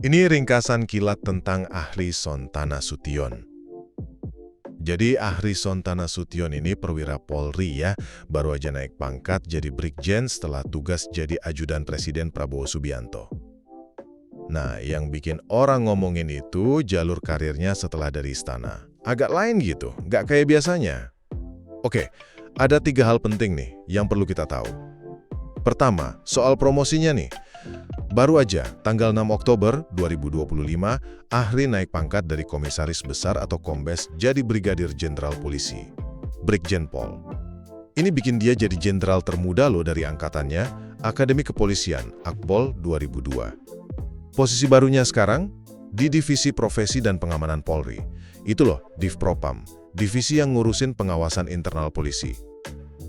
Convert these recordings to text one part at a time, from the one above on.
Ini ringkasan kilat tentang Ahri Sontana Sution. Jadi Ahri Sontana Sution ini perwira Polri ya, baru aja naik pangkat jadi Brigjen setelah tugas jadi ajudan Presiden Prabowo Subianto. Nah, yang bikin orang ngomongin itu jalur karirnya setelah dari istana. Agak lain gitu, nggak kayak biasanya. Oke, ada 3 hal penting nih yang perlu kita tahu. Pertama, soal promosinya nih. Baru aja, tanggal 6 Oktober 2025, Ahri naik pangkat dari Komisaris Besar atau Kombes jadi Brigadir Jenderal Polisi, Brigjen Pol. Ini bikin dia jadi jenderal termuda loh dari angkatannya, Akademi Kepolisian, Akpol 2002. Posisi barunya sekarang, di Divisi Profesi dan Pengamanan Polri. Itu loh, Divpropam, divisi yang ngurusin pengawasan internal polisi.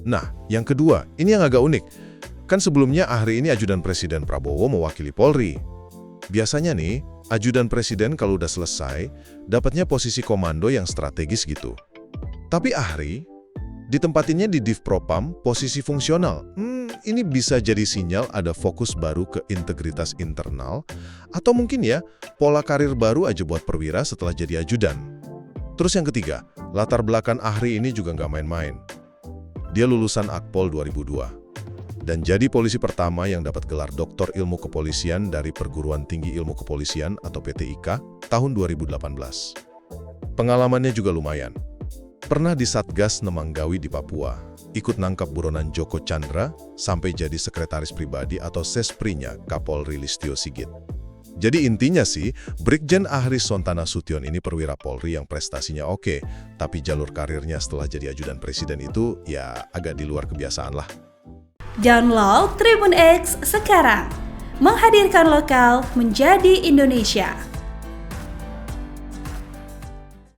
Nah, yang kedua, ini yang agak unik. Kan sebelumnya Ahri ini ajudan Presiden Prabowo mewakili Polri. Biasanya nih, ajudan Presiden kalau udah selesai, dapatnya posisi komando yang strategis gitu. Tapi Ahri ditempatinnya di Divpropam, posisi fungsional. Ini bisa jadi sinyal ada fokus baru ke integritas internal, atau mungkin ya, pola karir baru aja buat perwira setelah jadi ajudan. Terus yang ketiga, latar belakang Ahri ini juga nggak main-main. Dia lulusan Akpol 2002. Dan jadi polisi pertama yang dapat gelar Doktor Ilmu Kepolisian dari Perguruan Tinggi Ilmu Kepolisian atau PTIK tahun 2018. Pengalamannya juga lumayan. Pernah di Satgas Nemanggawi di Papua, ikut nangkap buronan Joko Chandra sampai jadi sekretaris pribadi atau Sesprinya Kapolri Listio Sigit. Jadi intinya sih, Brigjen Ahri Sontana Sution ini perwira Polri yang prestasinya oke, tapi jalur karirnya setelah jadi ajudan presiden itu ya agak di luar kebiasaan lah. Download Tribun X sekarang, menghadirkan lokal menjadi Indonesia.